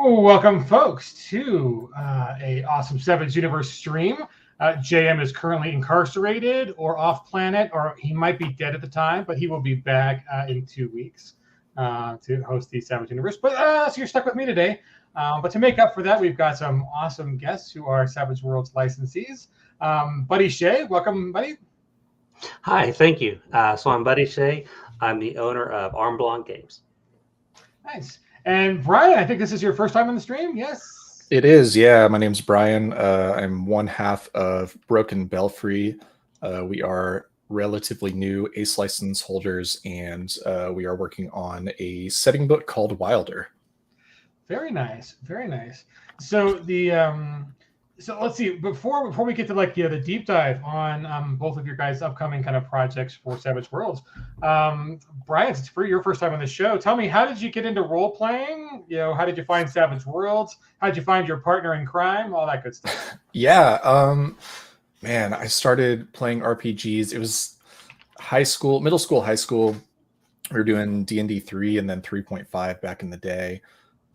Welcome, folks, to a awesome SavageUniverse stream. JM is currently incarcerated or off planet, or he might be dead at the time, but he will be back in 2 weeks to host the SavageUniverse. But so you're stuck with me today. But to make up for that, we've got some awesome guests who are Savage Worlds licensees. Buddy Shea, welcome, buddy. Hi, thank you. So I'm Buddy Shea. I'm the owner of Arme Games. Nice. And Brian, I think this is your first time on the stream, yes? It is, yeah. My name's Brian. I'm one half of Broken Belfry. We are relatively new ACE license holders, and we are working on a setting book called Wilder. Very nice, very nice. So so let's see. Before we get to the deep dive on both of your guys' upcoming kind of projects for Savage Worlds, Brian, it's for your first time on the show. Tell me, how did you get into role playing? How did you find Savage Worlds? How did you find your partner in crime? All that good stuff. Yeah, man, I started playing RPGs. It was middle school, high school. We were doing D&D 3 and then 3.5 back in the day.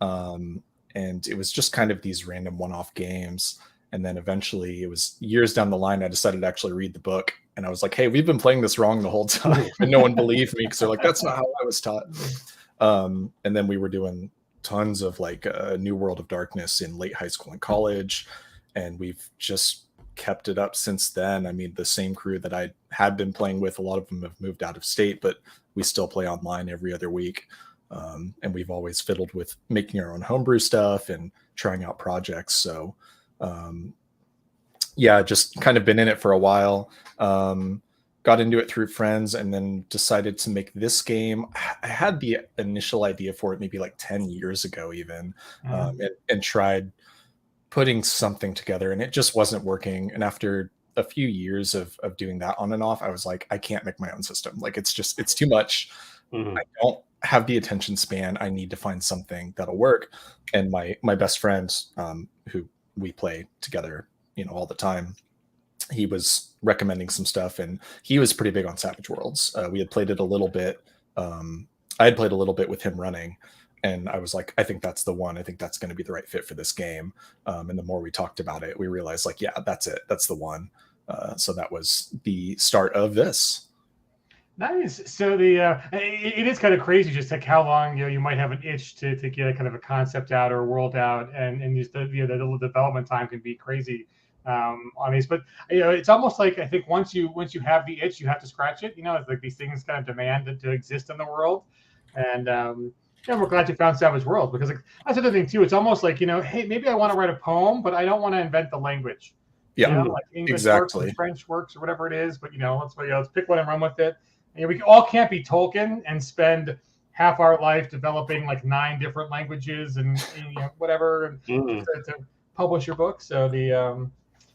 And it was just kind of these random one-off games. And then eventually, it was years down the line, I decided to actually read the book. And I was like, hey, we've been playing this wrong the whole time. And no one believed me because they're like, that's not how I was taught. And then we were doing tons of New World of Darkness in late high school and college. And we've just kept it up since then. I mean, the same crew that I had been playing with, a lot of them have moved out of state, but we still play online every other week. And we've always fiddled with making our own homebrew stuff and trying out projects. So yeah, just kind of been in it for a while. Got into it through friends and then decided to make this game. I had the initial idea for it maybe 10 years ago even, and tried putting something together, and it just wasn't working. And after a few years of doing that on and off, I was like, I can't make my own system. It's too much. I don't have the attention span. I need to find something that'll work. And my best friend, who we play together, all the time, he was recommending some stuff, and he was pretty big on Savage Worlds. We had played it a little bit. I had played a little bit with him running, and I was like, I think that's the one. I think that's going to be the right fit for this game. And the more we talked about it, we realized yeah, that's it. That's the one. So that was the start of this. Nice. So it is kind of crazy just how long you might have an itch to get a kind of a concept out or a world out, and just the development time can be crazy on these. But it's almost like I think once you have the itch, you have to scratch it. It's like these things kind of demand to exist in the world, and we're glad you found Savage World, because that's another thing too. It's almost like hey, maybe I want to write a poem, but I don't want to invent the language. Yeah, English exactly. works, French works, or whatever it is. But let's pick one and run with it. We all can't be Tolkien and spend half our life developing 9 different languages and whatever and to publish your book. So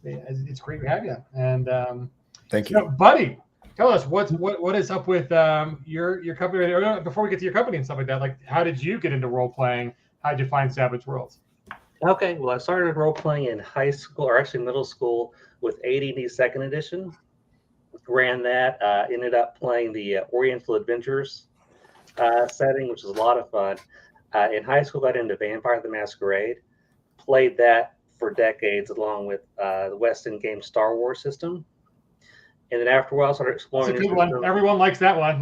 it's great to have you. And thank you, buddy. Tell us what is up with your company. Or before we get to your company and stuff like that, how did you get into role playing? How did you find Savage Worlds? Okay, well, I started role playing in high school, or actually middle school, with AD&D 2nd edition. Ran that, ended up playing the Oriental Adventures setting, which was a lot of fun. In high school, got into Vampire the Masquerade. Played that for decades, along with the West End game Star Wars system. And then after a while, I started exploring. That's a good one. Everyone likes that one.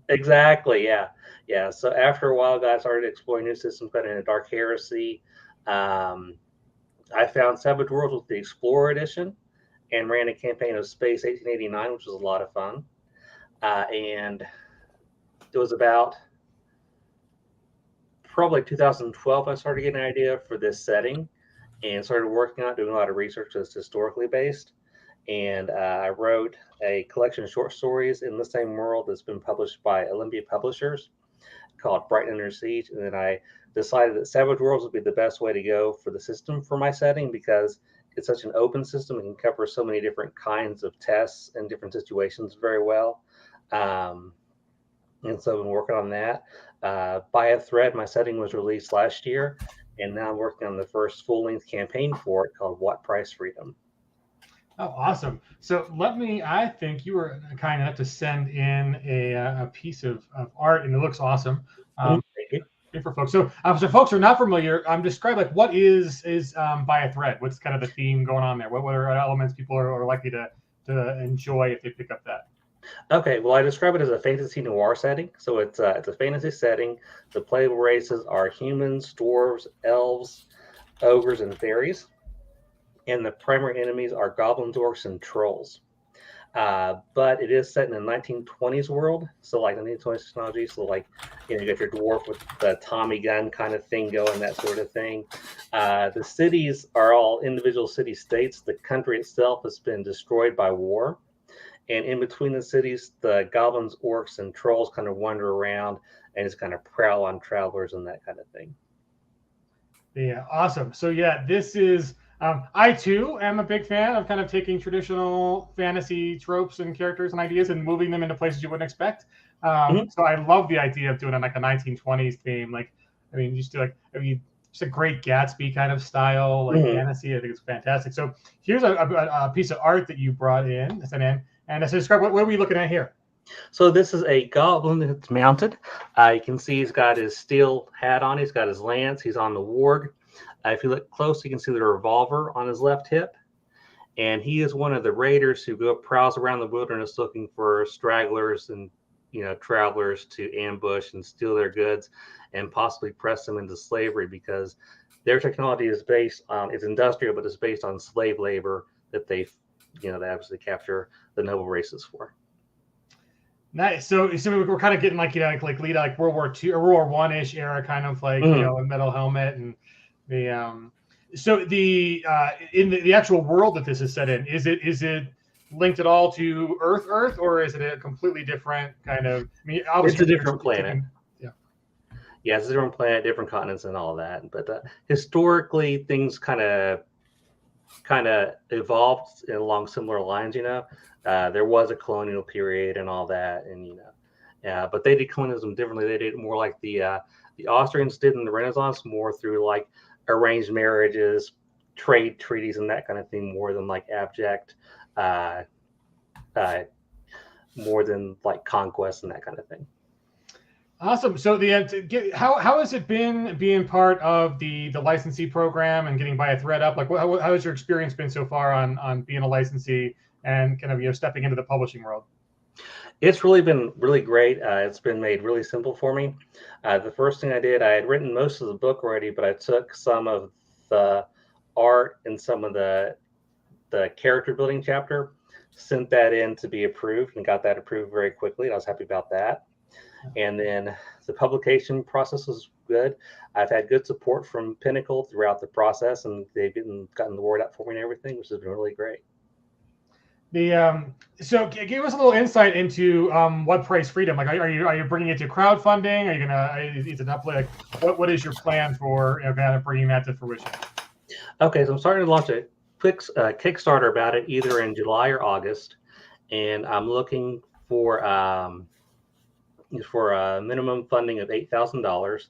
Exactly, yeah. So after a while, guys started exploring new systems, got into Dark Heresy. I found Savage Worlds with the Explorer Edition, and ran a campaign of Space 1889, which was a lot of fun. And it was about probably 2012 I started getting an idea for this setting and started working on it, doing a lot of research that's historically based. And I wrote a collection of short stories in the same world that's been published by Olympia Publishers called Brighton Under Siege. And then I decided that Savage Worlds would be the best way to go for the system for my setting, because it's such an open system. It can cover so many different kinds of tests and different situations very well. And so I've been working on that. By a Thread, my setting was released last year, and now I'm working on the first full-length campaign for it called What Price Freedom. Oh, awesome. So I think you were kind enough to send in a piece of art, and it looks awesome. Thank you. great for folks. So, so folks who are not familiar, describe like what is by a thread. What's kind of the theme going on there? What are elements people are likely to enjoy if they pick up that? Okay, well, I describe it as a fantasy noir setting. So it's a fantasy setting. The playable races are humans, dwarves, elves, ogres, and fairies. And the primary enemies are goblins, orcs, and trolls. But it is set in a 1920s world, so like 1920s technology. So like, you got your dwarf with the Tommy gun kind of thing going, that sort of thing. The cities are all individual city states. The country itself has been destroyed by war, and in between the cities, the goblins, orcs, and trolls kind of wander around and just kind of prowl on travelers and that kind of thing. Yeah, awesome. So yeah, this is. I too am a big fan of kind of taking traditional fantasy tropes and characters and ideas and moving them into places you wouldn't expect. So I love the idea of doing it like a 1920s theme. Like, I mean, just just a great Gatsby kind of style, like fantasy. I think it's fantastic. So here's a piece of art that you brought in, and so describe what are we looking at here? So this is a goblin that's mounted. You can see he's got his steel hat on. He's got his lance. He's on the warg. If you look close, you can see the revolver on his left hip. And he is one of the raiders who prowls around the wilderness looking for stragglers and travelers to ambush and steal their goods and possibly press them into slavery, because their technology is based on, it's industrial, but it's based on slave labor that they obviously capture the noble races for. Nice. So we're kind of getting like like lead like World War II or World War I-ish era, kind of like a metal helmet and the so the in the actual world that this is set in, is it linked at all to Earth, or is it a completely different kind of? I mean, obviously it's a different planet. Yeah, it's a different planet, different continents, and all that. But historically, things kind of evolved along similar lines. There was a colonial period and all that, and but they did colonialism differently. They did it more like the Austrians did in the Renaissance, more through like arranged marriages, trade treaties, and that kind of thing, more than like abject, more than like conquest and that kind of thing. Awesome. So how has it been being part of the licensee program and getting by a thread up? Like, how has your experience been so far on being a licensee and kind of stepping into the publishing world? It's really been really great. It's been made really simple for me. The first thing I did, I had written most of the book already, but I took some of the art and some of the character building chapter, sent that in to be approved, and got that approved very quickly. And I was happy about that. And then the publication process was good. I've had good support from Pinnacle throughout the process, and they've gotten the word out for me and everything, which has been really great. So give us a little insight into what price freedom. Like, are you bringing it to crowdfunding? Are you gonna? Is it up? Like, what is your plan for kind of bringing that to fruition? Okay, so I'm starting to launch a quick Kickstarter about it, either in July or August, and I'm looking for a minimum funding of $8,000.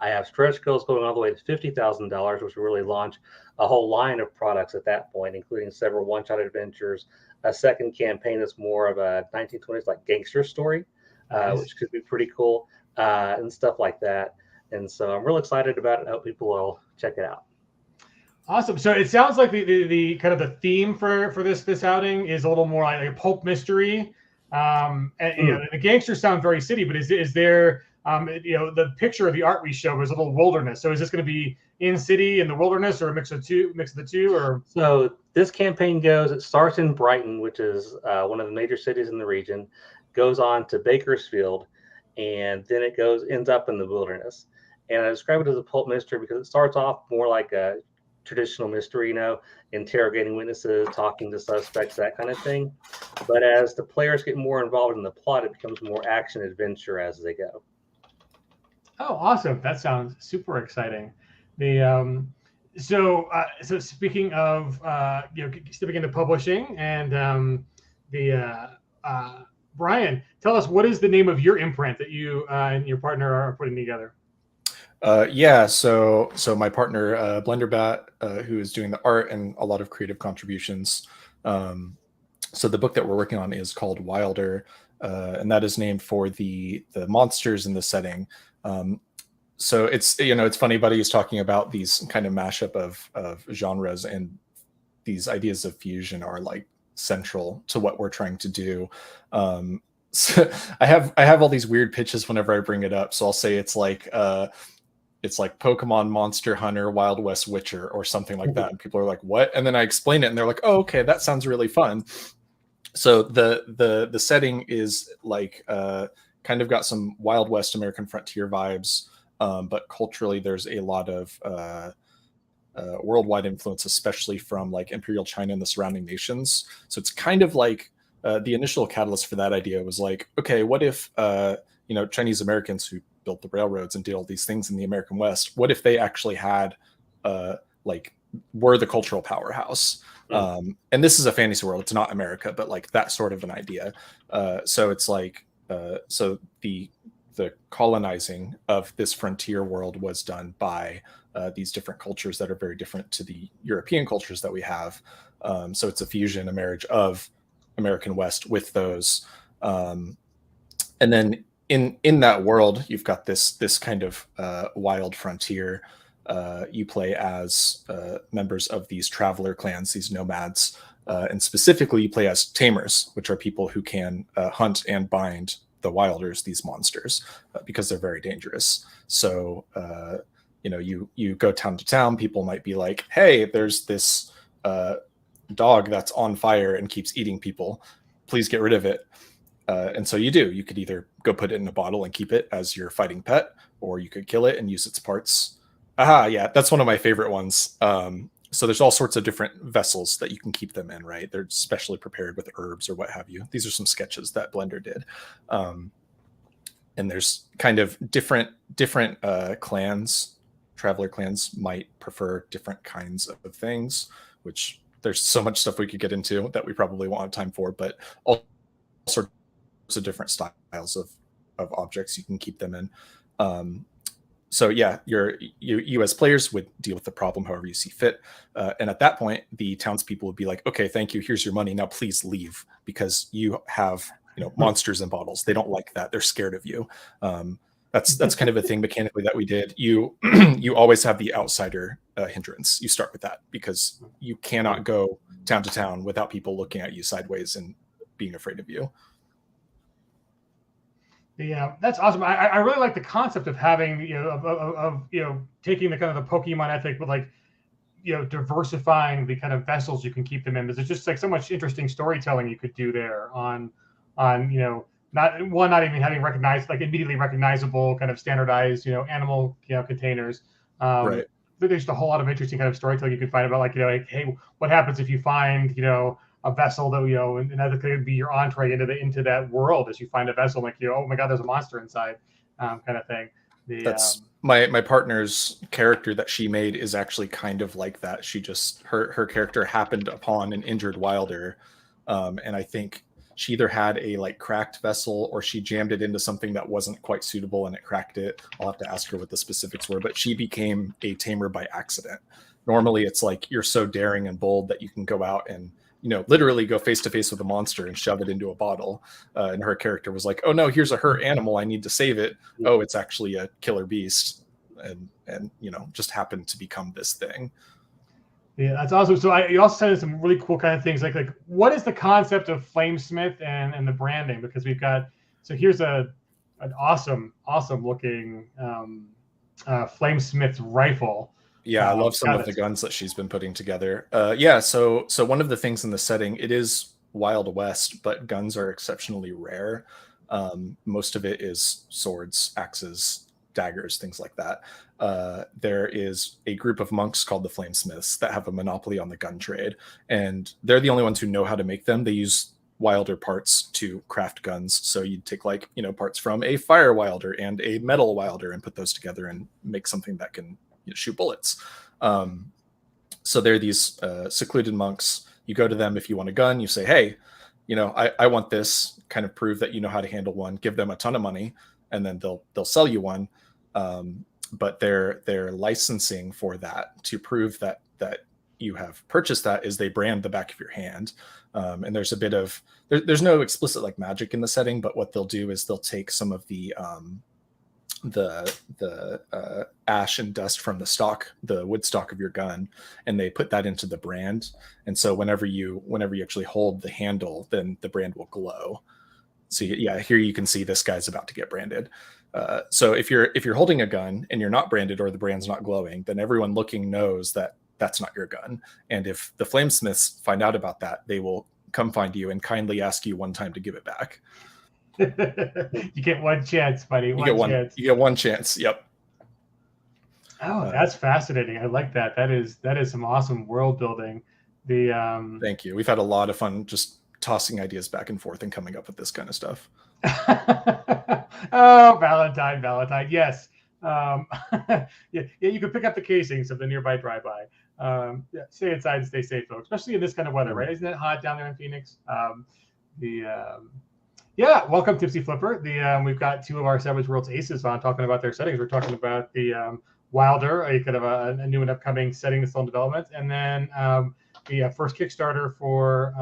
I have stretch goals going all the way to $50,000, which will really launch a whole line of products at that point, including several one-shot adventures, a second campaign that's more of a 1920s like gangster story, nice, which could be pretty cool, and stuff like that. And so I'm real excited about it. I hope people will check it out. Awesome. So it sounds like the kind of the theme for this outing is a little more like a pulp mystery. And the gangsters sound very city, but is there the picture of the art we show was a little wilderness. So is this going to be in city in the wilderness, or a mix of the two? Or so this campaign it starts in Brighton, which is one of the major cities in the region, goes on to Bakersfield, and then it ends up in the wilderness. And I describe it as a pulp mystery because it starts off more like a traditional mystery, interrogating witnesses, talking to suspects, that kind of thing. But as the players get more involved in the plot, it becomes more action adventure as they go. Oh, awesome! That sounds super exciting. So speaking of stepping into publishing, and Brian, tell us, what is the name of your imprint that you and your partner are putting together? So my partner, Blenderbat, who is doing the art and a lot of creative contributions. So the book that we're working on is called Wilder, and that is named for the monsters in the setting. So it's, it's funny, buddy is talking about these kind of mashup of genres, and these ideas of fusion are like central to what we're trying to do. So I have all these weird pitches whenever I bring it up. So I'll say it's like Pokemon Monster Hunter Wild West Witcher or something like that, and people are like, what? And then I explain it and they're like, oh, okay, that sounds really fun. So the setting is like kind of got some Wild West American frontier vibes, but culturally there's a lot of worldwide influence, especially from like Imperial China and the surrounding nations. So it's kind of like the initial catalyst for that idea was like, okay, what if Chinese Americans who built the railroads and did all these things in the American West, what if they actually had were the cultural powerhouse? And this is a fantasy world, it's not America, but like that sort of an idea. So it's like so the colonizing of this frontier world was done by these different cultures that are very different to the European cultures that we have. So it's a fusion, a marriage of American West with those. And then in that world, you've got this kind of wild frontier. You play as members of these traveler clans, these nomads, and specifically you play as tamers, which are people who can hunt and bind the wilders, these monsters, because they're very dangerous. So you go town to town, people might be like, hey, there's this dog that's on fire and keeps eating people, please get rid of it. And so you could either go put it in a bottle and keep it as your fighting pet, or you could kill it and use its parts. Yeah, that's one of my favorite ones. So there's all sorts of different vessels that you can keep them in, right? They're specially prepared with herbs or what have you. These are some sketches that Blender did. And there's kind of different clans. Traveler clans might prefer different kinds of things, which there's so much stuff we could get into that we probably won't have time for, but all sorts of different styles of objects you can keep them in. So yeah, you as players would deal with the problem however you see fit, and at that point, the townspeople would be like, "Okay, thank you. Here's your money. Now please leave because you have monsters in bottles. They don't like that. They're scared of you." That's kind of a thing mechanically that we did. You always have the outsider hindrance. You start with that because you cannot go town to town without people looking at you sideways and being afraid of you. Yeah, that's awesome. I really like the concept of having taking the kind of the Pokemon ethic, but like diversifying the kind of vessels you can keep them in. Because there's just like so much interesting storytelling you could do there on not even having recognized like immediately recognizable kind of standardized animal containers. Right. There's just a whole lot of interesting kind of storytelling you could find about like hey, what happens if you find a vessel that and that could be your entree into that world as you find a vessel like oh my god, there's a monster inside, kind of thing. That's my partner's character that she made is actually kind of like that. She just her character happened upon an injured wilder, and I think she either had a like cracked vessel or she jammed it into something that wasn't quite suitable and it cracked it. I'll have to ask her what the specifics were, but she became a tamer by accident. Normally, it's like you're so daring and bold that you can go out and literally go face to face with a monster and shove it into a bottle. And her character was like, oh no, here's a hurt animal. I need to save it. Oh, it's actually a killer beast. And just happened to become this thing. Yeah, that's awesome. So you also said some really cool kind of things like what is the concept of Flamesmith and the branding? Because we've got, so here's an awesome looking Flamesmith rifle. Yeah, I love some of the guns that she's been putting together. So one of the things in the setting, it is Wild West, but guns are exceptionally rare. Most of it is swords, axes, daggers, things like that. There is a group of monks called the Flamesmiths that have a monopoly on the gun trade, and they're the only ones who know how to make them. They use wilder parts to craft guns. So you'd take parts from a fire wilder and a metal wilder and put those together and make something that can shoot bullets. So they're these secluded monks. You go to them if you want a gun. You say, hey, I want this, kind of prove that you know how to handle one, give them a ton of money, and then they'll sell you one. But their licensing for that to prove that you have purchased that is they brand the back of your hand. And there's a bit of there's no explicit like magic in the setting, but what they'll do is they'll take some of the the ash and dust from the wood stock of your gun, and they put that into the brand. And so whenever you actually hold the handle, then the brand will glow. So yeah, here you can see this guy's about to get branded. So if you're holding a gun and you're not branded or the brand's not glowing, then everyone looking knows that that's not your gun. And if the flamesmiths find out about that, they will come find you and kindly ask you one time to give it back. You get one chance, buddy. You get one chance. Yep. Oh, that's fascinating. I like that. That is some awesome world building. Thank you. We've had a lot of fun just tossing ideas back and forth and coming up with this kind of stuff. Oh, Valentine. Yes. Yeah, you could pick up the casings of the nearby drive-by. Yeah, stay inside and stay safe, folks, especially in this kind of weather, right? Isn't it hot down there in Phoenix? Yeah, welcome, Tipsy Flipper. We've got two of our Savage Worlds aces on talking about their settings. We're talking about the Wilder, a kind of a new and upcoming setting that's still in development, and then the first Kickstarter for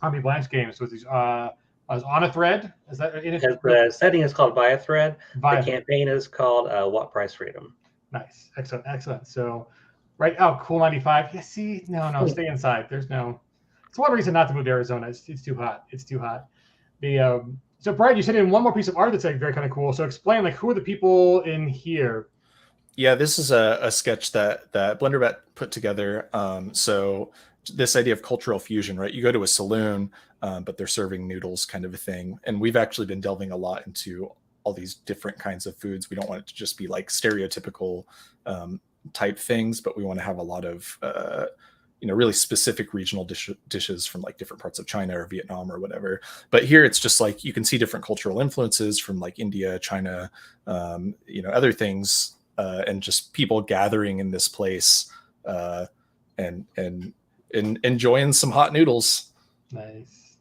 Arme Blanche games, which is on a thread. Is that in it? The setting is called Buy a Thread. The campaign is called What Price Freedom. Nice, excellent. So, right, cool 95. Yeah, see, no, stay inside. It's one reason not to move to Arizona. It's too hot. It's too hot. So Brad, you sent in one more piece of art that's like very kind of cool. So explain, like, who are the people in here? Yeah, this is a sketch that Blenderbet put together. So this idea of cultural fusion, right? You go to a saloon, but they're serving noodles, kind of a thing. And we've actually been delving a lot into all these different kinds of foods. We don't want it to just be like stereotypical type things, but we want to have a lot of really specific regional dishes from like different parts of China or Vietnam or whatever. But here it's just like you can see different cultural influences from like India, China, other things, and just people gathering in this place and enjoying some hot noodles.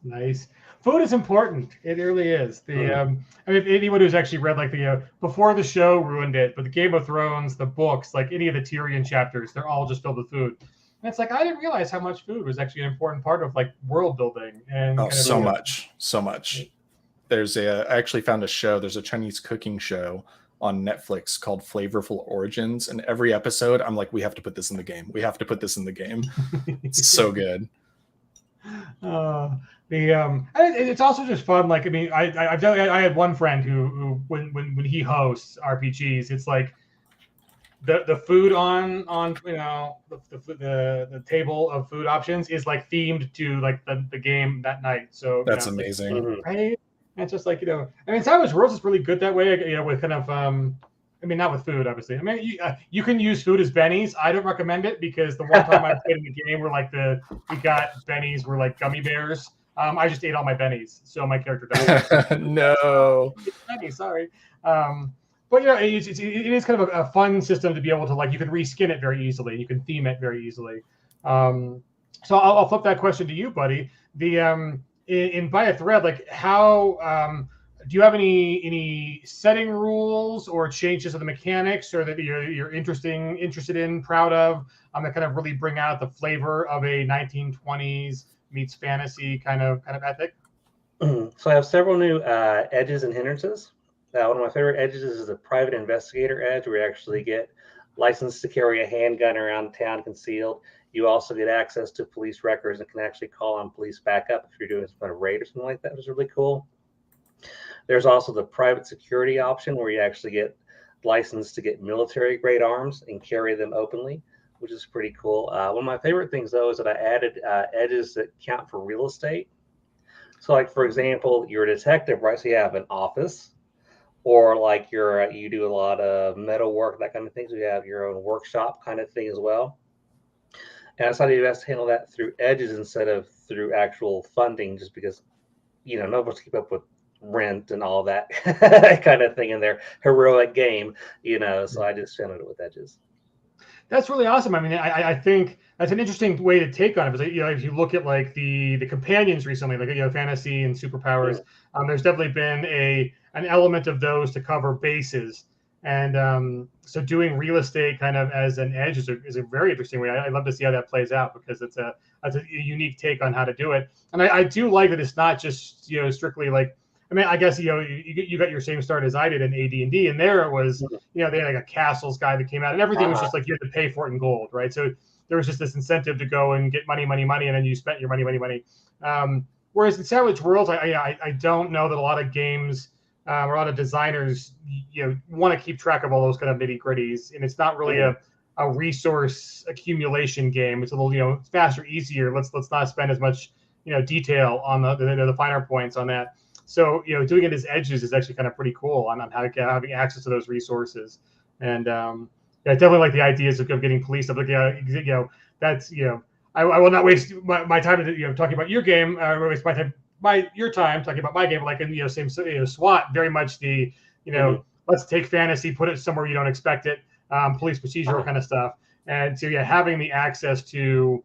Nice. Food is important. It really is. I mean, anyone who's actually read like the before the show ruined it, but the Game of Thrones, the books, like any of the Tyrion chapters, they're all just filled with food. And it's like I didn't realize how much food was actually an important part of like world building. And so much. I actually found a show. There's a Chinese cooking show on Netflix called Flavorful Origins, and every episode I'm like, we have to put this in the game. It's so good. It's also just fun. Like, I mean, I had one friend who when he hosts RPGs, it's like the food on the table of food options is like themed to like the game that night. So that's amazing. Right? And it's just like, I mean, Savage Worlds is really good that way, with kind of, I mean, not with food, obviously. I mean, you can use food as bennies. I don't recommend it because the one time I played in the game where like we got bennies were like gummy bears. I just ate all my bennies, so my character died. No. Bennies, sorry. But it is kind of a fun system to be able to, like, you can reskin it very easily. You can theme it very easily. So I'll flip that question to you, buddy. In Buy a Thread, like, how do you have any setting rules or changes to the mechanics, or that you're interested in, proud of, that kind of really bring out the flavor of a 1920s meets fantasy kind of ethic? So I have several new edges and hindrances. One of my favorite edges is the private investigator edge, where you actually get licensed to carry a handgun around town concealed. You also get access to police records and can actually call on police backup if you're doing some kind of raid or something like that, which is really cool. There's also the private security option, where you actually get licensed to get military grade arms and carry them openly, which is pretty cool. One of my favorite things, though, is that I added edges that count for real estate. So, like, for example, you're a detective, right? So you have an office, or like you do a lot of metal work, that kind of thing. So you have your own workshop kind of thing as well. And I decided to handle that through edges instead of through actual funding, just because, none of us keep up with rent and all that kind of thing in their heroic game, so I just handled it with edges. That's really awesome. I mean, I think that's an interesting way to take on it. Because if you look at like the companions recently, like fantasy and superpowers, there's definitely been an element of those to cover bases, and so doing real estate kind of as an edge is a very interesting way. I'd love to see how that plays out, because that's a unique take on how to do it. And I do like that it's not just strictly like I mean, I guess you got your same start as I did in AD&D, and there it was they had like a castles guide that came out, and everything was just like you had to pay for it in gold, right? So there was just this incentive to go and get money, and then you spent your money. Whereas in Savage Worlds, I don't know that a lot of games or a lot of designers want to keep track of all those kind of nitty gritties, and it's not really a resource accumulation game. It's a little faster, easier. Let's not spend as much detail on the finer points on that. So doing it as edges is actually kind of pretty cool on how having access to those resources. And I definitely like the ideas of getting police stuff. Like that's I will not waste my time talking about your game. Waste my time your time talking about my game. Like in same SWAT, very much the let's take fantasy, put it somewhere you don't expect it. Police procedural kind of stuff. And so having the access to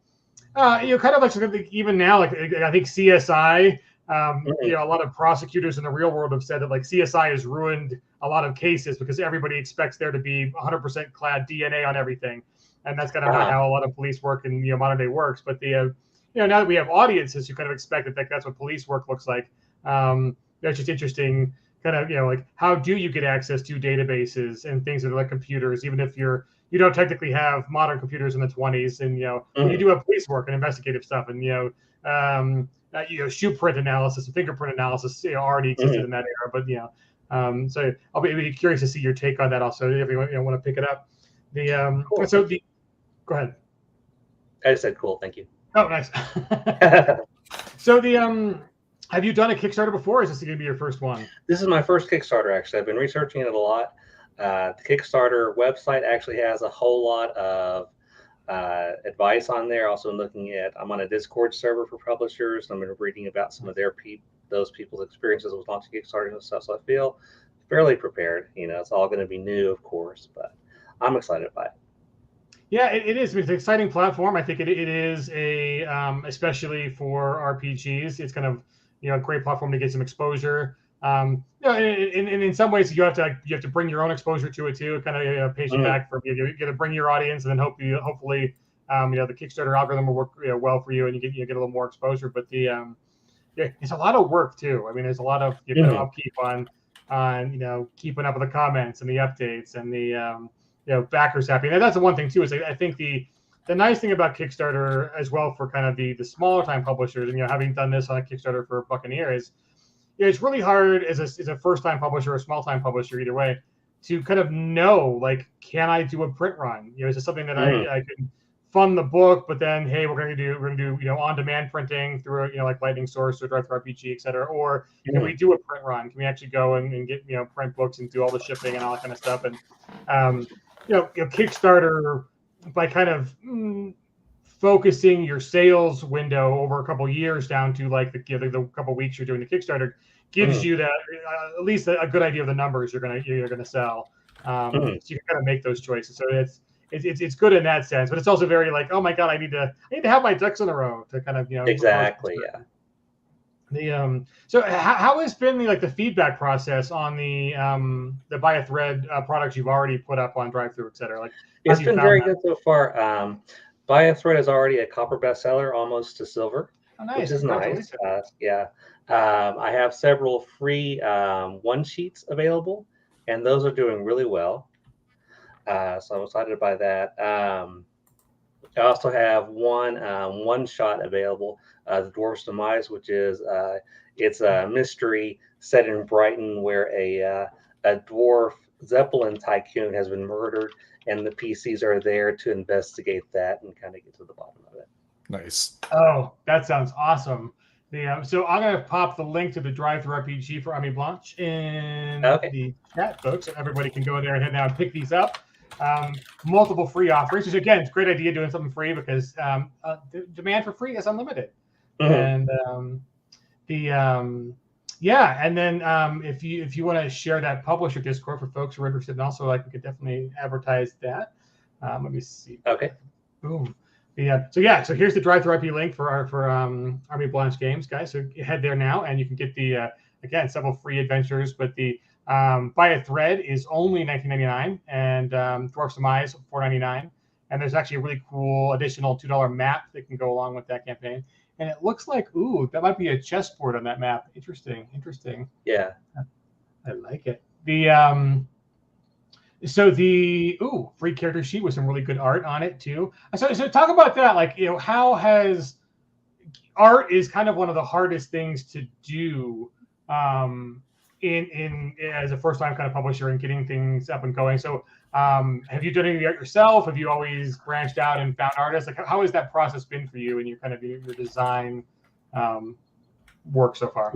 kind of like even now, like I think CSI. A lot of prosecutors in the real world have said that like CSI has ruined a lot of cases because everybody expects there to be 100% clad DNA on everything, and that's kind of not how a lot of police work in modern day works. But now that we have audiences who kind of expect that that's what police work looks like, that's just interesting. Kind of like how do you get access to databases and things that are like computers, even if you don't technically have modern computers in the 20s, and you do have police work and investigative stuff, and shoe print analysis and fingerprint analysis already existed in that era. But so I'll be curious to see your take on that also if you want to pick it up. Cool. Go ahead. I just said cool. Thank you. Oh, nice. So have you done a Kickstarter before? Or is this going to be your first one? This is my first Kickstarter. Actually, I've been researching it a lot. The Kickstarter website actually has a whole lot of advice on there. Also looking at, I'm on a Discord server for publishers. I'm reading about some of those people's experiences with launching Kickstarter and stuff. So I feel fairly prepared. It's all going to be new, of course, but I'm excited by it. Yeah, it is. It's an exciting platform. I think it is especially for RPGs. It's kind of a great platform to get some exposure. In some ways you have to bring your own exposure to it too. Kind of pace you back from you got to bring your audience, and then hopefully the Kickstarter algorithm will work well for you, and you get a little more exposure. But it's a lot of work too. I mean, there's a lot of upkeep on keeping up with the comments and the updates and the backers happy. And that's the one thing too is I think the nice thing about Kickstarter as well for kind of the smaller time publishers, and having done this on a Kickstarter for Buccaneer is. It's really hard as a first-time publisher or a small-time publisher, either way, to kind of know, like, can I do a print run? Is it something that I can fund the book, but then, hey, we're going to do on-demand printing through like Lightning Source or DriveThru RPG, et cetera, or can we do a print run? Can we actually go and get print books and do all the shipping and all that kind of stuff? And Kickstarter, by kind of focusing your sales window over a couple of years down to like the couple of weeks you're doing the Kickstarter gives you that at least a good idea of the numbers you're gonna sell. So you can kind of make those choices. So it's good in that sense, but it's also very like, oh my god, I need to have my ducks in a row to kind of exactly, yeah. So how has been the feedback process on the Buy a Thread products you've already put up on DriveThru, et cetera? Like it's been very good so far. Buy a Thread is already a copper bestseller, almost to silver, which is nice. I have several free one sheets available, and those are doing really well. So I'm excited by that. I also have one shot available, The Dwarf's Demise, which is it's a mystery set in Brighton where a dwarf Zeppelin tycoon has been murdered, and the PCs are there to investigate that and kind of get to the bottom of it. Nice. Oh, that sounds awesome. So I'm going to pop the link to the DriveThru RPG for Arme Blanche in the chat, folks, so everybody can go in there and head now and pick these up. Multiple free offerings, which again, it's a great idea doing something free because the demand for free is unlimited. And and then if you want to share that publisher Discord for folks who are interested, and also we could definitely advertise that. Let me see. Okay. Boom. So here's the DriveThru IP link for Arme Blanche games, guys. So head there now, and you can get the again several free adventures. But the Buy a Thread is only $19.99, and Dwarf's Demise $4.99. And there's actually a really cool additional $2 map that can go along with that campaign. and it looks like, ooh, that might be a chessboard on that map. Interesting. Yeah. I like it. The so the free character sheet with some really good art on it too. So talk about that. Like, how has art is kind of one of the hardest things to do in as a first time kind of publisher and getting things up and going. So have you done any art yourself? Have you always branched out and found artists? Like, how has that process been for you and your kind of your design work so far?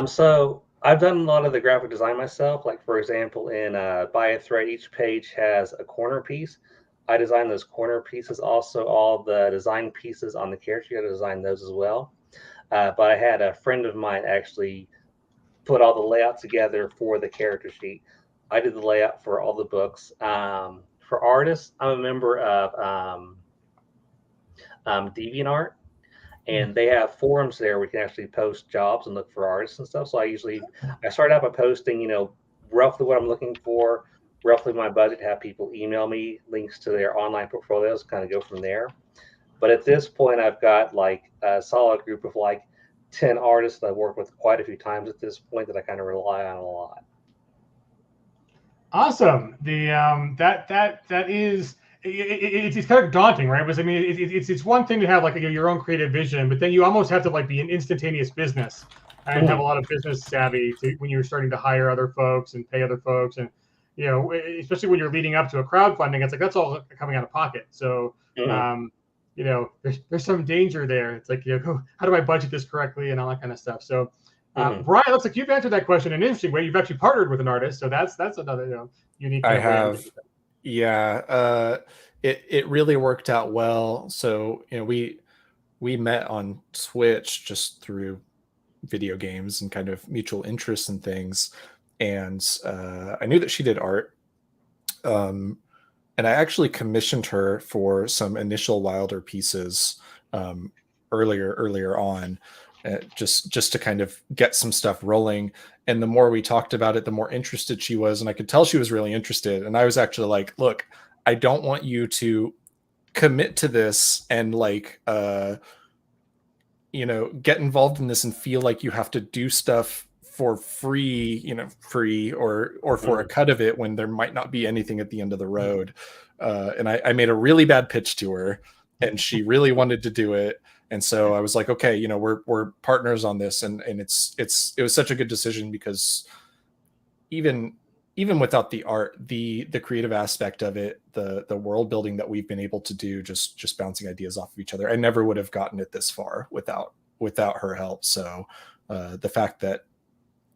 So I've done a lot of the graphic design myself. Like, for example, in Buy a Thread, each page has a corner piece. I designed those corner pieces. Also, all the design pieces on the character, I designed those as well. But I had a friend of mine actually put all the layout together for the character sheet. I did the layout for all the books. For artists, I'm a member of DeviantArt, and they have forums there where you can actually post jobs and look for artists and stuff. So I start out by posting, roughly what I'm looking for, roughly my budget, have people email me links to their online portfolios, kind of go from there. But at this point, I've got like a solid group of like 10 artists that I've worked with quite a few times at this point that I kind of rely on a lot. Awesome. The that is it's kind of daunting, right? Because I mean, it's one thing to have like your own creative vision, but then you almost have to like be an instantaneous business and have a lot of business savvy when you're starting to hire other folks and pay other folks, and especially when you're leading up to a crowdfunding, it's like that's all coming out of pocket. So there's some danger there. It's like, how do I budget this correctly and all that kind of stuff. So Brian, it looks like you've answered that question in an interesting way. You've actually partnered with an artist, so that's another unique. I have, yeah. It really worked out well. So we met on Twitch just through video games and kind of mutual interests and things, and I knew that she did art, and I actually commissioned her for some initial Wilder pieces earlier on. Just to kind of get some stuff rolling. And the more we talked about it, the more interested she was. And I could tell she was really interested. And I was actually like, look, I don't want you to commit to this and like, get involved in this and feel like you have to do stuff for free, or for a cut of it when there might not be anything at the end of the road. And I made a really bad pitch to her, and she really wanted to do it. And so I was like, okay, we're partners on this, and it was such a good decision because even without the art, the creative aspect of it, the world building that we've been able to do, just bouncing ideas off of each other, I never would have gotten it this far without her help. So the fact that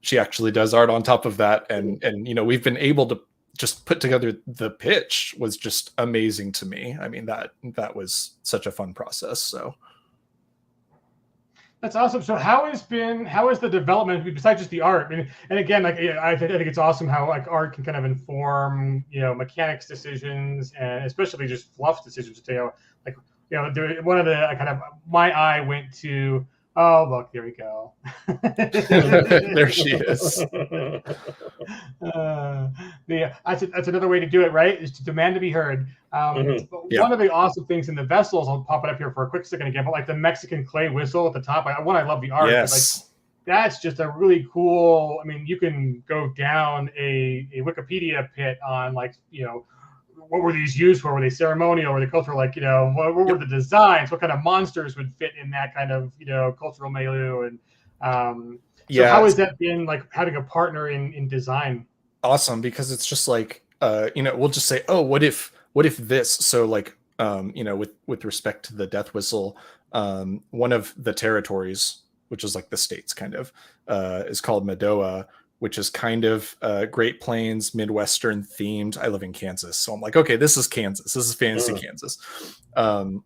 she actually does art on top of that, and we've been able to just put together the pitch was just amazing to me. I mean, that was such a fun process. So. That's awesome. So how is the development besides just the art? I mean, and again, like I think it's awesome how like art can kind of inform mechanics decisions and especially just fluff decisions. One of the kind of my eye went to. Oh, look, there we go. There she is. That's another way to do it, right? Is to demand to be heard. One of the awesome things in the vessels, I'll pop it up here for a quick second again, but like the Mexican clay whistle at the top. I love the art. Yes. But that's just a really cool. I mean, you can go down a Wikipedia pit on what were these used for? Were they ceremonial? Were they cultural? What were the designs? What kind of monsters would fit in that kind of cultural milieu? And so how has that been like having a partner in design? Awesome, because it's just like we'll just say, oh, what if this? So with respect to the death whistle, one of the territories, which is like the states kind of, is called Medoa, which is kind of Great Plains, Midwestern themed. I live in Kansas, so I'm like, okay, this is Kansas. This is fantasy Kansas. And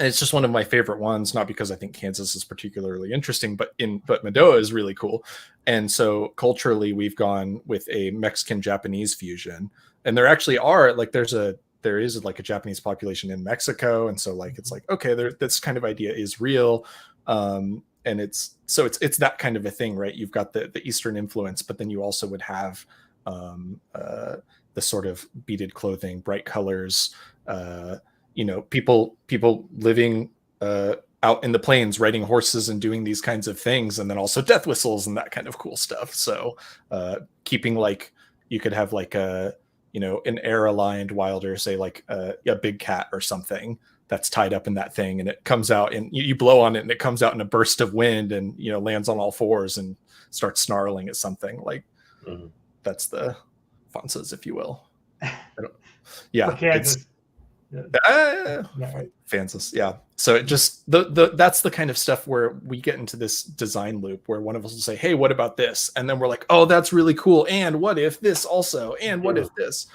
it's just one of my favorite ones, not because I think Kansas is particularly interesting, but Medoa is really cool. And so culturally, we've gone with a Mexican-Japanese fusion. And there actually are, like, there is like a Japanese population in Mexico. And so like, it's like, okay, this kind of idea is real. And it's that kind of a thing, right? You've got the Eastern influence, but then you also would have the sort of beaded clothing, bright colors, people living out in the plains riding horses and doing these kinds of things, and then also death whistles and that kind of cool stuff. So keeping like, you could have like a, an air aligned wilder, say like a big cat or something that's tied up in that thing, and it comes out and you blow on it and it comes out in a burst of wind and lands on all fours and starts snarling at something. Like that's the Fonzas, if you will. Yeah, Kansas. Fansus, yeah. So it just that's the kind of stuff where we get into this design loop where one of us will say, "Hey, what about this?" And then we're like, "Oh, that's really cool. And what if this also? And what if this?"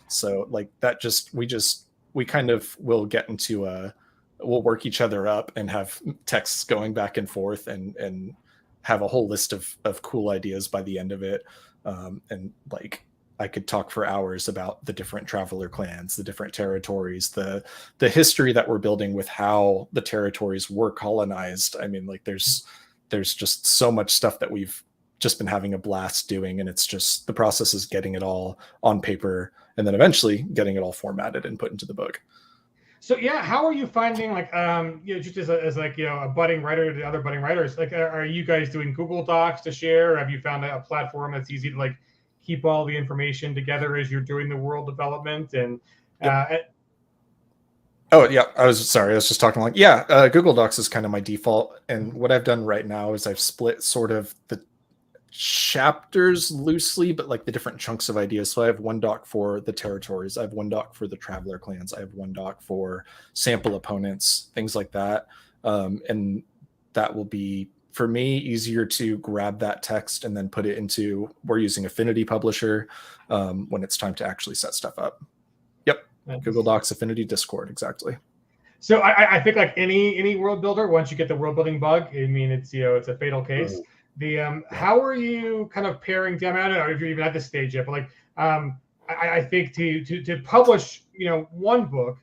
So like that, we kind of will get into we'll work each other up and have texts going back and forth and have a whole list of cool ideas by the end of it. And like, I could talk for hours about the different traveler clans, the different territories, the history that we're building with how the territories were colonized. I mean, like there's just so much stuff that we've just been having a blast doing, and it's just the process is getting it all on paper and then eventually getting it all formatted and put into the book. So yeah, how are you finding like just as like a budding writer to the other budding writers? Like, are you guys doing Google Docs to share? Or have you found a platform that's easy to like keep all the information together as you're doing the world development? And oh yeah, I was just talking like, Google Docs is kind of my default, and what I've done right now is I've split sort of the chapters loosely, but like the different chunks of ideas. So I have one doc for the territories, I have one doc for the traveler clans, I have one doc for sample opponents, things like that. And that will be, for me, easier to grab that text and then put it into, we're using Affinity Publisher when it's time to actually set stuff up. Yep. Nice. Google Docs, Affinity, Discord, exactly. So I think like any world builder, once you get the world building bug, I mean, it's it's a fatal case. How are you kind of paring down? I don't know if you're even at this stage yet, but like I think to publish one book,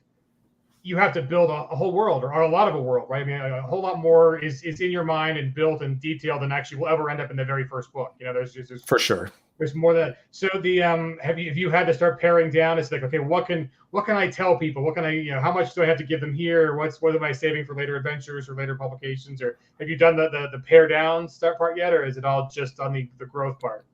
you have to build a whole world or a lot of a world, right? I mean, a whole lot more is in your mind and built and detailed than actually will ever end up in the very first book. There's for sure. There's more than so. Have you had to start paring down? It's like, okay, what can I tell people? What can I how much do I have to give them here? What am I saving for later adventures or later publications? Or have you done the pare down start part yet, or is it all just on the growth part?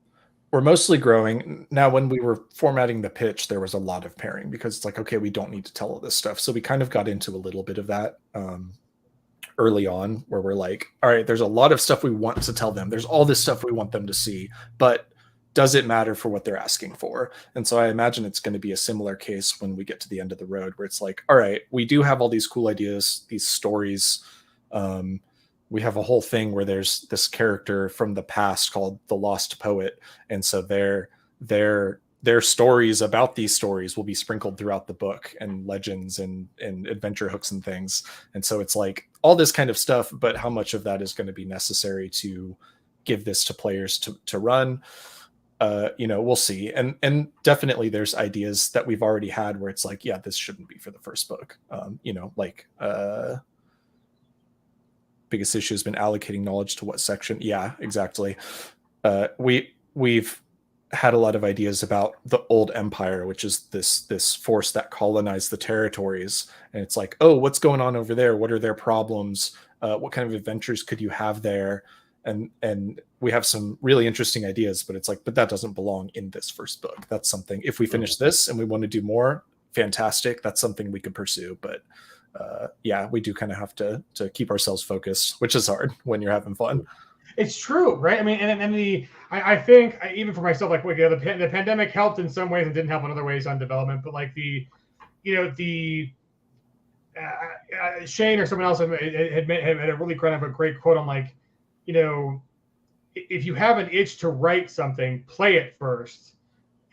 We're mostly growing. Now, when we were formatting the pitch, there was a lot of pairing because it's like, okay, we don't need to tell all this stuff. So we kind of got into a little bit of that early on, where we're like, all right, there's a lot of stuff we want to tell them. There's all this stuff we want them to see, but does it matter for what they're asking for? And so I imagine it's going to be a similar case when we get to the end of the road, where it's like, all right, we do have all these cool ideas, these stories. We have a whole thing where there's this character from the past called the Lost Poet. And so their stories about these stories will be sprinkled throughout the book, and legends and adventure hooks and things. And so it's like all this kind of stuff, but how much of that is going to be necessary to give this to players to run? We'll see. And definitely there's ideas that we've already had where it's like, yeah, this shouldn't be for the first book. Biggest issue has been allocating knowledge to what section. Yeah, exactly. We've had a lot of ideas about the Old Empire, which is this force that colonized the territories. And it's like, oh, what's going on over there? What are their problems? What kind of adventures could you have there? And we have some really interesting ideas, but it's like, but that doesn't belong in this first book. That's something, if we finish this and we want to do more, fantastic. That's something we could pursue. But we do kind of have to keep ourselves focused, which is hard when you're having fun. It's true, right? I mean, and I think even for myself, like the pandemic helped in some ways and didn't help in other ways on development. But like Shane or someone else had a really kind of a great quote on like, if you have an itch to write something, play it first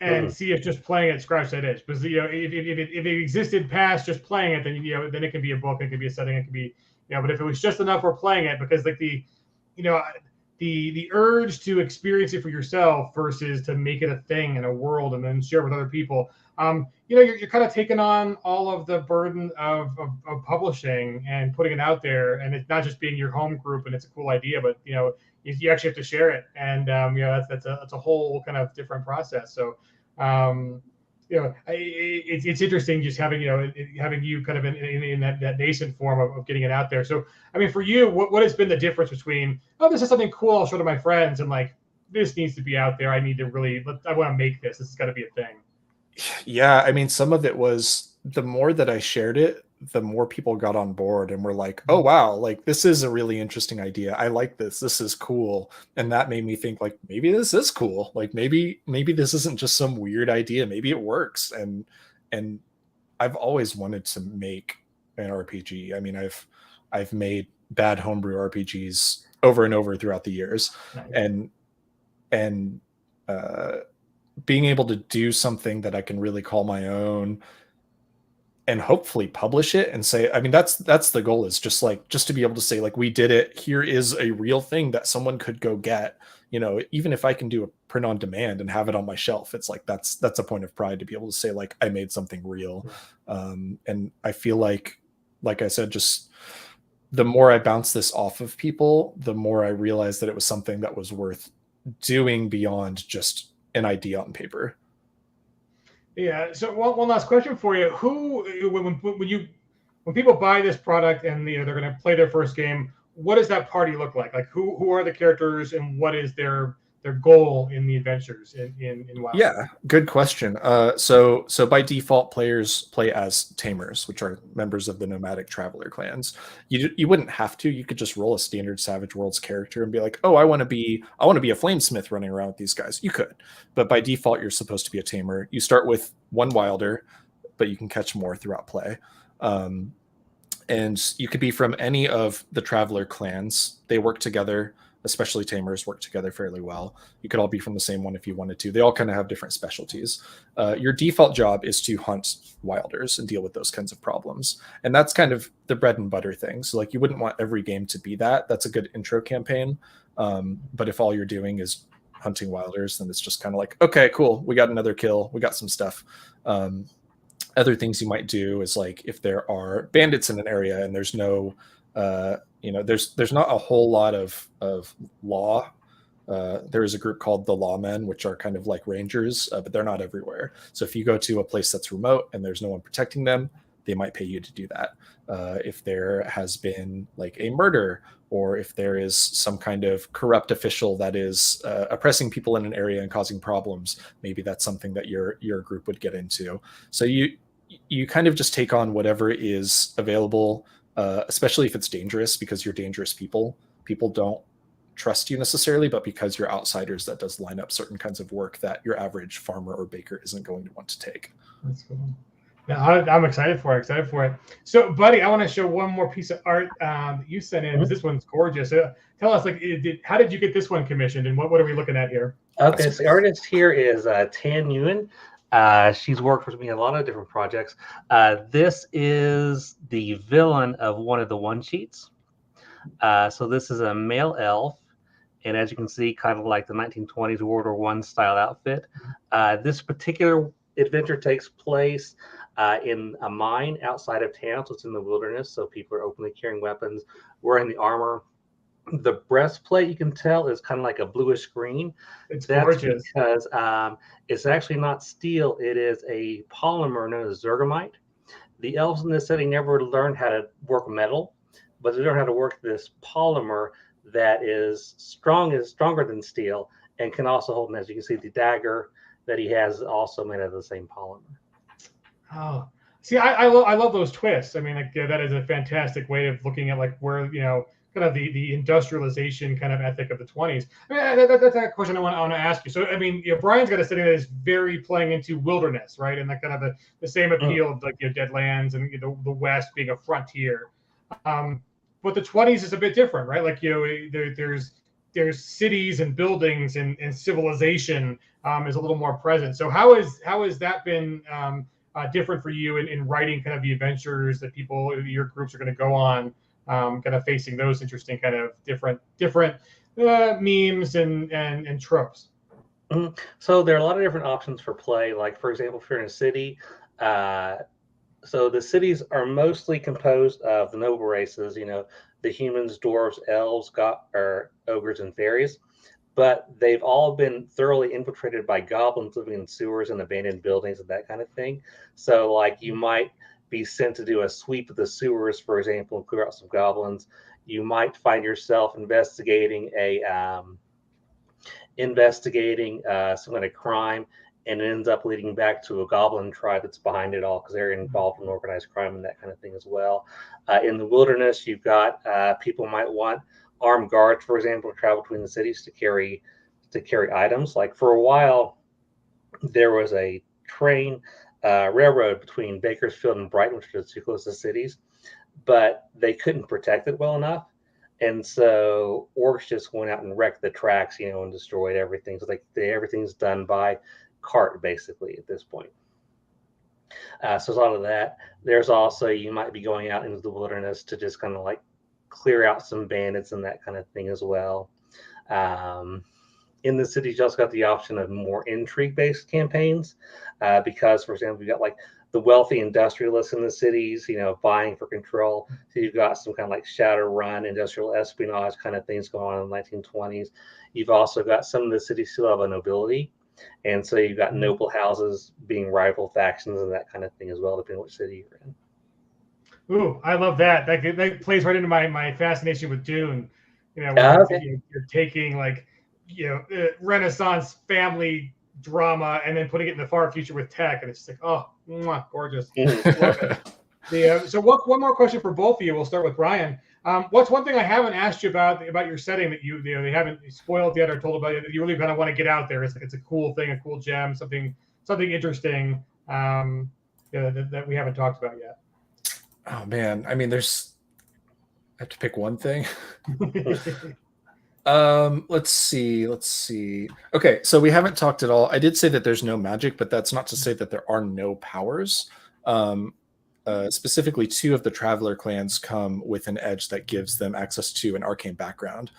and see if just playing it scratch that itch. Because if it existed past just playing it, then then it can be a book, it can be a setting, it can be but if it was just enough for playing it, because like the urge to experience it for yourself versus to make it a thing in a world and then share with other people, you're kind of taking on all of the burden of publishing and putting it out there, and it's not just being your home group and it's a cool idea, but you actually have to share it, and that's a whole kind of different process. So it's interesting just having having you kind of in that nascent form of getting it out there. So I mean, for you, what has been the difference between, oh, this is something cool, I'll show to my friends, and like, this needs to be out there, I want to make this has got to be a thing. Yeah, I mean, some of it was the more that I shared it, the more people got on board and were like, oh wow, like this is a really interesting idea, I like this is cool. And that made me think, like, maybe this is cool, like maybe this isn't just some weird idea, maybe it works. And I've always wanted to make an RPG. I mean, I've made bad homebrew RPGs over and over throughout the years. Nice. And being able to do something that I can really call my own and hopefully publish it and say, I mean, that's the goal, is just to be able to say, like, we did it, here is a real thing that someone could go get, even if I can do a print on demand and have it on my shelf, it's like, that's a point of pride to be able to say, like, I made something real. And I feel like I said, just the more I bounce this off of people, the more I realized that it was something that was worth doing beyond just an idea on paper. Yeah. So one last question for you: when people buy this product and they're going to play their first game, what does that party look like? Like, who are the characters and what is their goal in the adventures in WoW? Yeah, good question. So by default, players play as tamers, which are members of the nomadic traveler clans. You wouldn't have to. You could just roll a standard Savage Worlds character and be like, oh, I want to be a flamesmith running around with these guys. You could, but by default, you're supposed to be a tamer. You start with one wilder, but you can catch more throughout play. And you could be from any of the traveler clans. They work together. Especially tamers work together fairly well. You could all be from the same one if you wanted to. They all kind of have different specialties. Your default job is to hunt wilders and deal with those kinds of problems. And that's kind of the bread and butter thing. So like, you wouldn't want every game to be that. That's a good intro campaign. But if all you're doing is hunting wilders, then it's just kind of like, okay, cool. We got another kill. We got some stuff. Other things you might do is, like, if there are bandits in an area and there's no there's not a whole lot of law. There is a group called the Lawmen, which are kind of like rangers, but they're not everywhere. So if you go to a place that's remote and there's no one protecting them, they might pay you to do that. If there has been like a murder, or if there is some kind of corrupt official that is oppressing people in an area and causing problems, maybe that's something that your group would get into. So you kind of just take on whatever is available. Especially if it's dangerous, because you're dangerous people. People don't trust you necessarily, but because you're outsiders, that does line up certain kinds of work that your average farmer or baker isn't going to want to take. That's cool. Yeah, I'm excited for it. So, buddy, I want to show one more piece of art that you sent in. This one's gorgeous. Tell us, like, how did you get this one commissioned, and what are we looking at here? Okay, so the artist here is Tan Ewan. She's worked with me on a lot of different projects. This is the villain of one of the one sheets. So this is a male elf, and as you can see, kind of like the 1920s World War I style outfit. This particular adventure takes place in a mine outside of town, so it's in the wilderness. So people are openly carrying weapons, wearing the armor. The breastplate, you can tell, is kind of like a bluish green. That's gorgeous, because it's actually not steel. It is a polymer known as zergomite. The elves in this setting never learned how to work metal, but they learn how to work this polymer that is stronger than steel, and can also hold, and as you can see, the dagger that he has is also made out of the same polymer. Oh, see, I love those twists. I mean, like, that is a fantastic way of looking at, like, where, kind of the industrialization kind of ethic of the 20s. I mean, that's a question I want to ask you. So, I mean, Brian's got a setting that is very playing into wilderness, right? And that kind of the same appeal of, like, Deadlands and the West being a frontier. But the 20s is a bit different, right? Like, there's cities and buildings and civilization is a little more present. So how has that been different for you in writing kind of the adventures that your groups are going to go on? Kind of facing those interesting kind of different memes and tropes. So there are a lot of different options for play. Like, for example, if you're in a city, so the cities are mostly composed of the noble races, the humans, dwarves, elves, ogres, and fairies. but they've all been thoroughly infiltrated by goblins living in sewers and abandoned buildings and that kind of thing. So, like, you might be sent to do a sweep of the sewers, for example, and clear out some goblins. You might find yourself investigating some kind of crime, and it ends up leading back to a goblin tribe that's behind it all because they're involved in organized crime and that kind of thing as well. In the wilderness, you've got people might want armed guards, for example, to travel between the cities to carry items. Like, for a while, there was a railroad between Bakersfield and Brighton, which are the two closest cities, but they couldn't protect it well enough. And so orcs just went out and wrecked the tracks, and destroyed everything. So everything's done by cart, basically, at this point. So there's a lot of that. There's also, you might be going out into the wilderness to just kind of like clear out some bandits and that kind of thing as well. In the cities, you also got the option of more intrigue-based campaigns because, for example, you got like the wealthy industrialists in the cities, vying for control. So you've got some kind of like Shadowrun, industrial espionage kind of things going on in the 1920s. You've also got some of the cities still have a nobility. And so you've got noble houses being rival factions and that kind of thing as well, depending on which city you're in. Ooh, I love that. That plays right into my fascination with Dune. Okay. You're taking like, Renaissance family drama and then putting it in the far future with tech, and it's just like, oh, gorgeous. Love it. So one more question for both of you. We'll start with Brian. What's one thing I haven't asked you about your setting that they haven't spoiled yet or told about it that you really kind of want to get out there? It's like, it's a cool thing, a cool gem, something interesting that we haven't talked about yet. Oh man, I mean, I have to pick one thing. Let's see. Okay, so we haven't talked at all. I did say that there's no magic, but that's not to say that there are no powers. Specifically, 2 of the Traveler clans come with an edge that gives them access to an arcane background.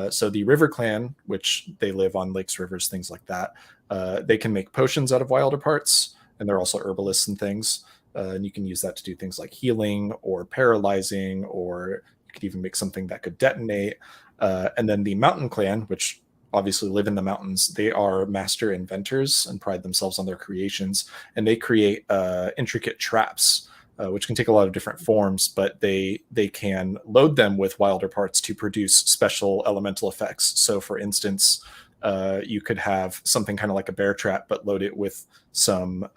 So the River clan, which they live on lakes, rivers, things like that, they can make potions out of wilder parts, and they're also herbalists and things. And you can use that to do things like healing or paralyzing, or you could even make something that could detonate. And then the Mountain clan, which obviously live in the mountains, they are master inventors and pride themselves on their creations. And they create intricate traps, which can take a lot of different forms, but they can load them with wilder parts to produce special elemental effects. So for instance, you could have something kind of like a bear trap, but load it with some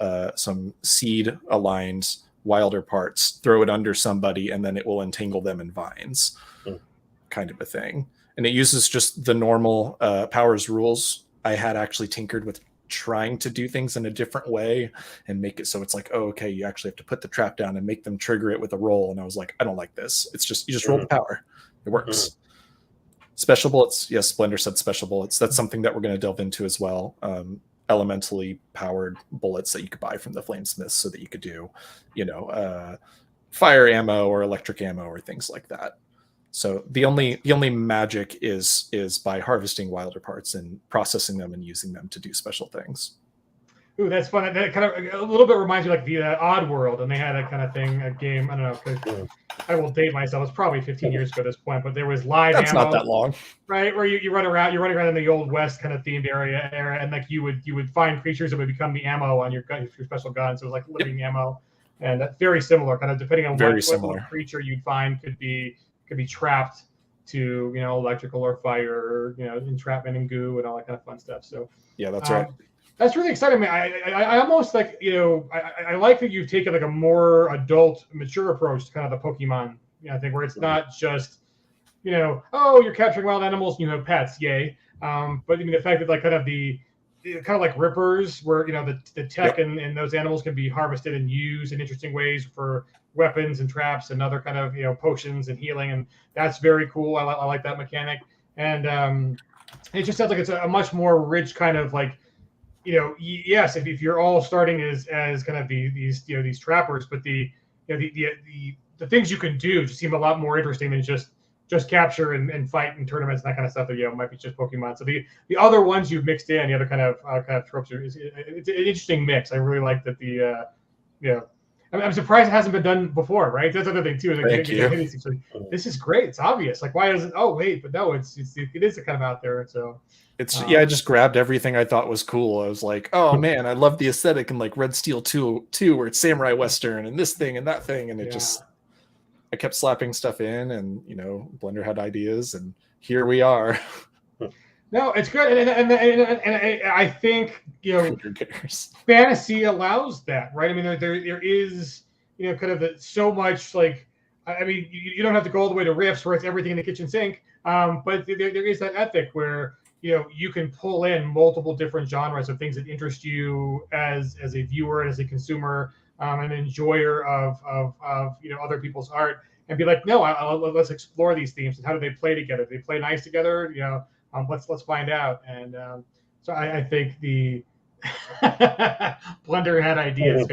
seed aligned wilder parts, throw it under somebody, and then it will entangle them in vines, kind of a thing. And it uses just the normal powers rules. I had actually tinkered with trying to do things in a different way and make it so it's like, oh, okay, you actually have to put the trap down and make them trigger it with a roll. And I was like, I don't like this. It's just, you just roll the power. It works. Special bullets. Yes, Splendor said special bullets. That's something that we're going to delve into as well. Elementally powered bullets that you could buy from the flamesmiths so that you could do, fire ammo or electric ammo or things like that. So the only magic is by harvesting wilder parts and processing them and using them to do special things. Ooh, that's fun. That kind of a little bit reminds me like the Odd World, and they had that kind of thing, a game. I don't know, because I will date myself. It's probably 15 years ago at this point, but there was live That's ammo, not that long, right? Where you're running around in the old West kind of themed area, and like you would find creatures that would become the ammo on your special gun. So it was like living ammo, and that's very similar, kind of depending on what creature you'd find could be trapped to electrical or fire, or entrapment and goo and all that kind of fun stuff. So yeah, that's right. That's really exciting. I mean, I almost like I like that you've taken like a more adult, mature approach to kind of the Pokemon thing, where it's not just oh, you're capturing wild animals and you have pets, yay. But I mean the fact that like kind of like rippers, where the tech and those animals can be harvested and used in interesting ways for weapons and traps and other kind of potions and healing, and that's very cool. I like that mechanic, and it just sounds like it's a much more rich kind of like yes, if you're all starting as kind of these trappers, but the things you can do just seem a lot more interesting than just capture and fight in tournaments and that kind of stuff that might be just Pokemon. So the other ones you've mixed in, the other kind of tropes, it's an interesting mix. I really like that I'm surprised it hasn't been done before, right? That's another thing too. Like, Thank you. This is great. It's obvious. Like, why is it? Oh, wait, but no, it is kind of out there. So it's I just grabbed everything I thought was cool. I was like, oh man, I love the aesthetic and like Red Steel 2, where it's samurai western and this thing and that thing, and it just I kept slapping stuff in, and Blender had ideas, and here we are. No, it's good, and I think fantasy allows that, right? I mean, there is kind of so much like, I mean, you don't have to go all the way to riffs where it's everything in the kitchen sink, but there is that ethic where you can pull in multiple different genres of things that interest you as a viewer and as a consumer, an enjoyer of other people's art, and be like, no, let's explore these themes and how do they play together? Do they play nice together? Let's find out. And so I think the Blender had ideas.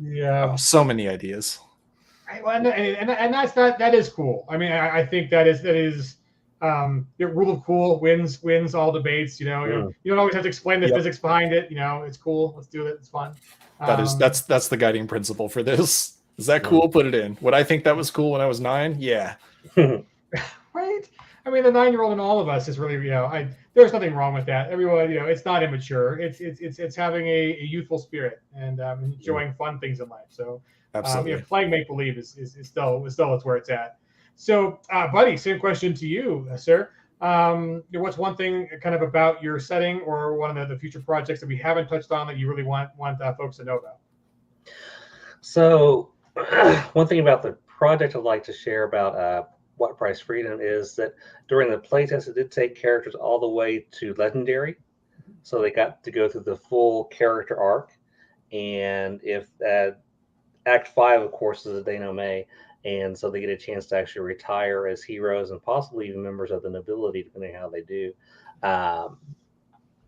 Yeah, so many ideas. And that is cool. I mean, I think that is the rule of cool wins all debates. You don't always have to explain the physics behind it. It's cool. Let's do it. It's fun. That's the guiding principle for this. Is that cool? Put it in. Would I think that was cool when I was 9? Yeah. Right. I mean, the 9-year-old in all of us is really, there's nothing wrong with that. Everyone, it's not immature. It's having a youthful spirit and enjoying fun things in life. So, absolutely, playing make believe is still it's where it's at. So, buddy, same question to you, sir. What's one thing kind of about your setting or one of the future projects that we haven't touched on that you really want folks to know about? So, one thing about the project I'd like to share about What Price Freedom is that during the playtest, it did take characters all the way to legendary. So they got to go through the full character arc. And if Act 5, of course, is a denouement, and so they get a chance to actually retire as heroes and possibly even members of the nobility, depending on how they do.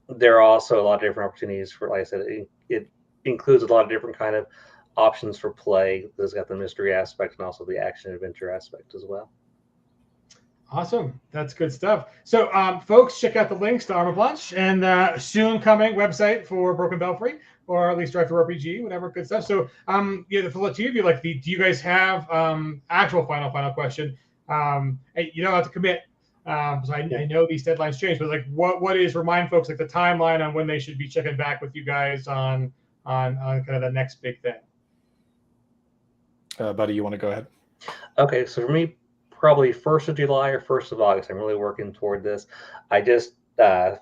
There are also a lot of different opportunities for, like I said, it includes a lot of different kind of options for play. It's got the mystery aspect and also the action adventure aspect as well. Awesome. That's good stuff. So, folks, check out the links to Arme Blanche and soon coming website for Broken Belfry, or at least Drive-Thru RPG, whatever good stuff. So, for the two of you, like, do you guys have actual final question? Hey, you don't have to commit. So I know these deadlines change, but like, what is, remind folks like the timeline on when they should be checking back with you guys on kind of the next big thing. Buddy, you want to go ahead? Okay, so for me, probably 1st of July or 1st of August. I'm really working toward this. I just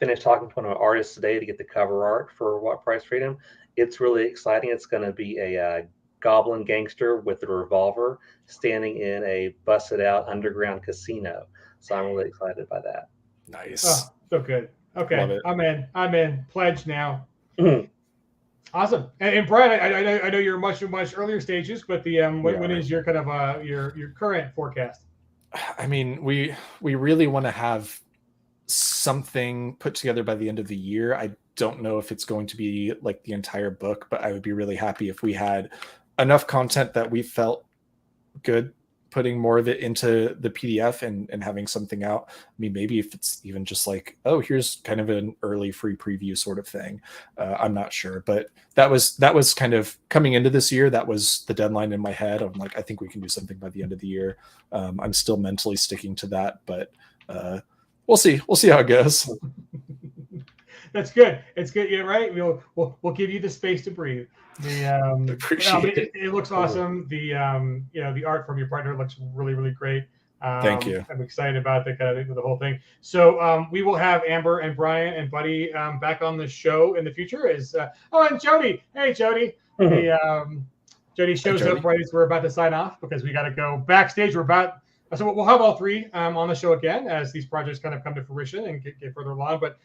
finished talking to one of my artists today to get the cover art for What Price Freedom. It's really exciting. It's going to be a goblin gangster with a revolver standing in a busted out underground casino. So I'm really excited by that. Nice. Oh, so good. Okay, I'm in. Pledge now. Awesome. And Brian, I know you're much earlier stages, but when is your kind of your current forecast? I mean, we really want to have something put together by the end of the year. I don't know if it's going to be like the entire book, but I would be really happy if we had enough content that we felt good putting more of it into the PDF and having something out. I mean, maybe if it's even just like, oh, here's kind of an early free preview sort of thing. I'm not sure, but that was kind of coming into this year. That was the deadline in my head. I'm like, I think we can do something by the end of the year. I'm still mentally sticking to that, but we'll see. We'll see how it goes. That's good. It's good. Yeah, right. We'll give you the space to breathe. It looks awesome. The the art from your partner looks really, really great. Thank you. I'm excited about the whole thing. So we will have Amber and Brian and Buddy back on the show in the future. And Jody. Hey, Jody. Jody shows up right as we're about to sign off because we got to go backstage. So we'll have all three on the show again as these projects kind of come to fruition and get further along. But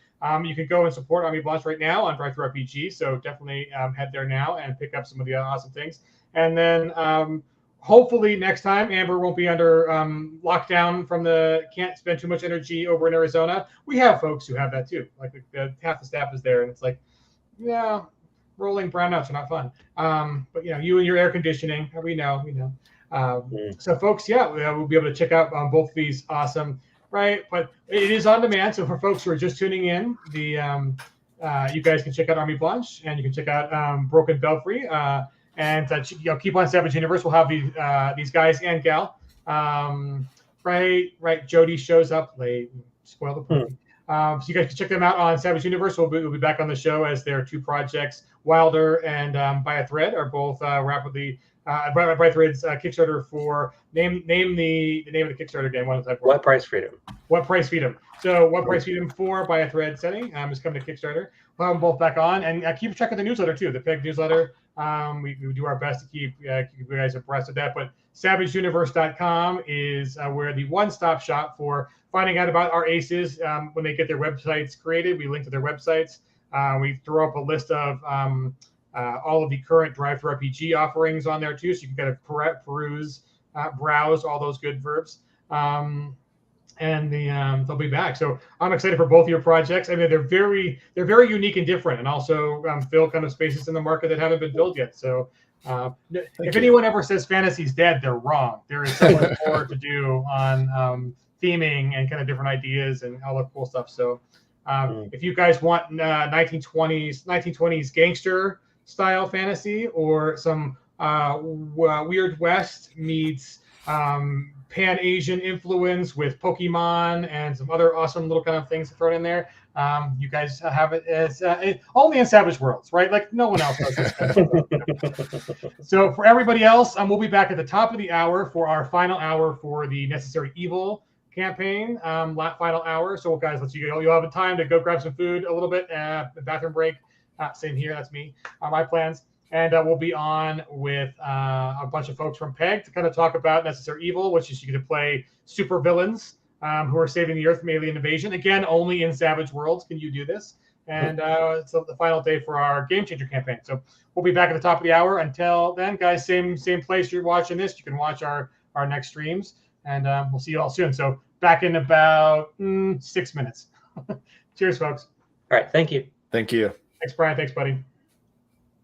you can go and support Arme Blanche right now on Drive-Thru RPG. So definitely head there now and pick up some of the awesome things. And then hopefully next time Amber won't be under lockdown from can't spend too much energy over in Arizona. We have folks who have that too. Like half the staff is there, and it's like, yeah, rolling brownouts are not fun. But you and your air conditioning, we know. So folks, we'll be able to check out both of these awesome, right? But it is on demand. So for folks who are just tuning in, you guys can check out Arme Blanche and you can check out Broken Belfry. And keep on Savage Universe. We'll have these guys and gal. Right. Jody shows up late. Spoil the party. So you guys can check them out on Savage Universe. We'll be back on the show as their two projects, Wilder and By a Thread, are both rapidly. By Thread's Kickstarter for name the name of the Kickstarter again. What Price Freedom? What Price Freedom? So What Price Freedom for By a Thread setting is coming to Kickstarter. We'll have them both back on, and keep track of the newsletter too. The PEG newsletter. We do our best to keep you guys abreast of that. But SavageUniverse.com is where the one-stop shop for finding out about our aces when they get their websites created. We link to their websites. We throw up a list of all of the current drive-thru RPG offerings on there too, so you can kind of peruse, browse all those good verbs. And they'll be back. So I'm excited for both of your projects. I mean, they're very unique and different, and also fill kind of spaces in the market that haven't been filled yet. So if anyone ever says fantasy's dead, they're wrong. There is so much more to do on theming and kind of different ideas and all that cool stuff. So if you guys want 1920s gangster style fantasy, or some Weird West meets Pan-Asian influence with Pokemon and some other awesome little kind of things thrown in there, you guys have it as only in Savage Worlds, right? Like no one else does this. So for everybody else, we'll be back at the top of the hour for our final hour for the Necessary Evil campaign, final hour. So guys, you'll have time to go grab some food a little bit, bathroom break. Same here, that's me, my plans. And we'll be on with a bunch of folks from PEG to kind of talk about Necessary Evil, which is you get to play super villains who are saving the Earth from alien invasion. Again, only in Savage Worlds can you do this. And it's the final day for our Game Changer campaign. So we'll be back at the top of the hour. Until then, guys, same place you're watching this. You can watch our next streams. And we'll see you all soon. So back in about 6 minutes. Cheers, folks. All right. Thank you. Thank you. Thanks, Brian. Thanks, buddy.